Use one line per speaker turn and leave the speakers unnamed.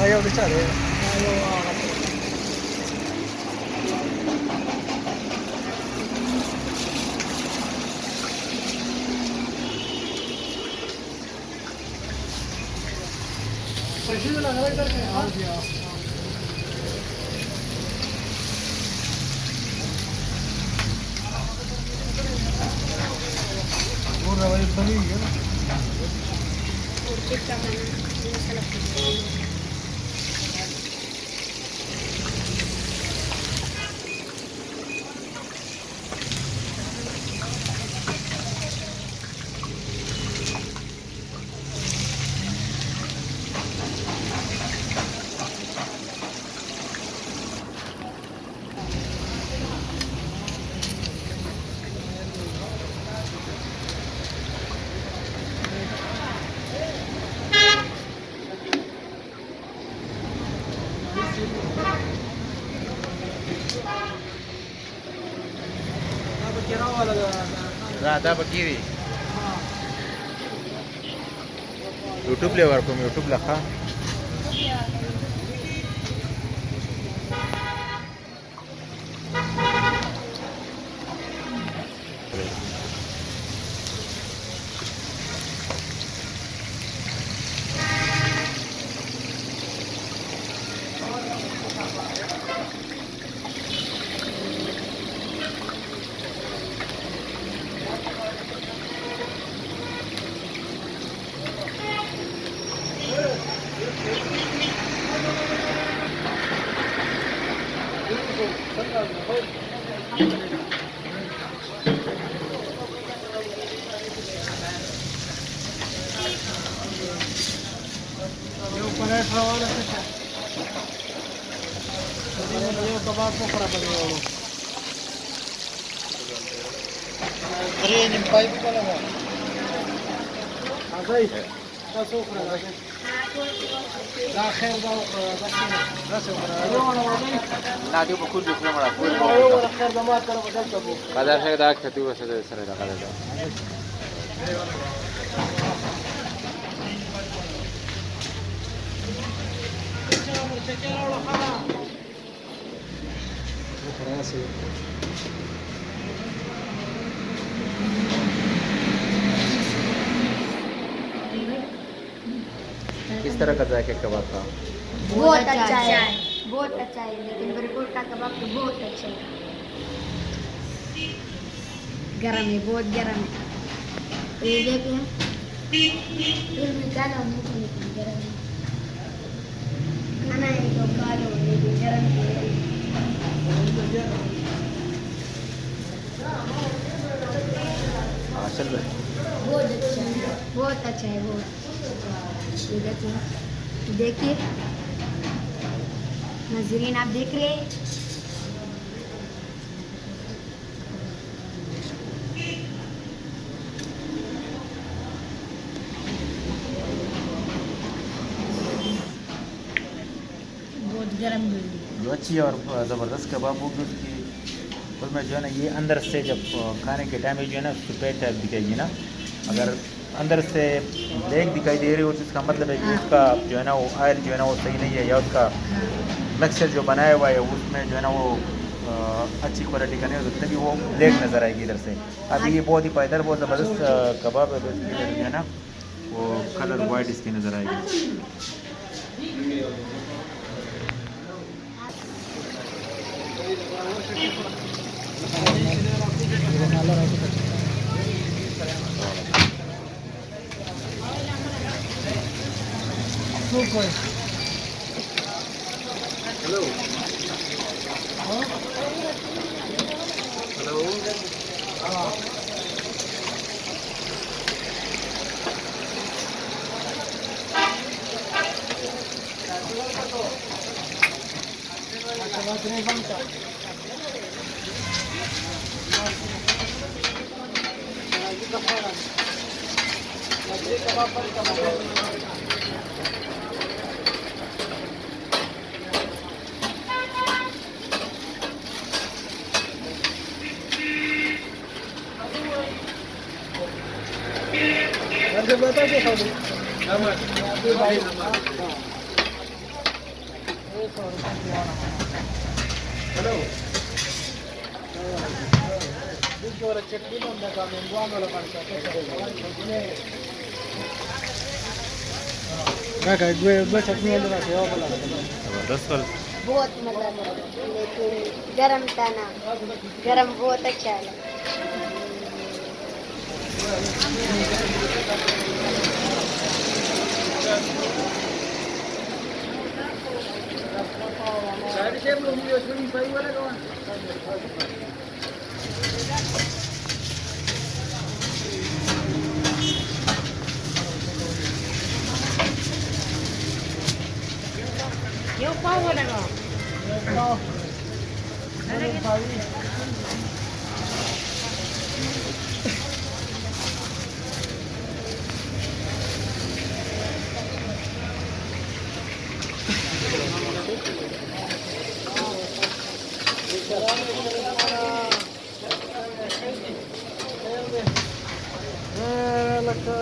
Ayaw bisa deh. Ayaw पैसे भी लगा करके हाँ जी हाँ वो रवाई बनी है ना
Rada begini. YouTube lewat kom YouTube lah kah? Nanti buku juga malah. Kadar saya dah ketemu saya dah kadar. किस तरह का जायके कबाब का?
बहुत अच्छा है, बहुत अच्छा है, लेकिन बरकोट का कबाब तो बहुत अच्छा है। गरम है, बहुत गरम है। ये देखिए, फिर भी काला होने को लेकिन गरम है। खाना है तो काला होने को गरम है।
चल रहा है।
बहुत अच्छा है, बहुत अच्छा है, बहुत। ये देखिए, देखिए, नाज़रीन आप देख रहे हैं। बहुत गर्म
जो अच्छी और ज़बरदस्त कबाब होगी उसमें जो है ना ये अंदर से जब खाने के टाइम में जो है ना सफ़ेद टाइप दिखेगी ना, अगर अंदर से ब्लैक दिखाई दे रही हो तो इसका मतलब है कि उसका जो है ना वो ऑयल जो है ना वो सही नहीं है, या उसका मिक्सचर जो बनाया हुआ है उसमें जो है ना वो अच्छी क्वालिटी का नहीं हो, तभी वो ब्लैक नज़र आएगी इधर से। अभी ये बहुत ही पायदार बहुत ज़बरदस्त कबाब है, तो इसकी जो है ना वो कलर वाइट इसकी नज़र आएगी।
खूप आहे.
ज़बरदस्त वाला
बहुत मजा लगा, लेकिन गरम था ना, गरम बहुत अच्छा
Yo pago lego.
लगता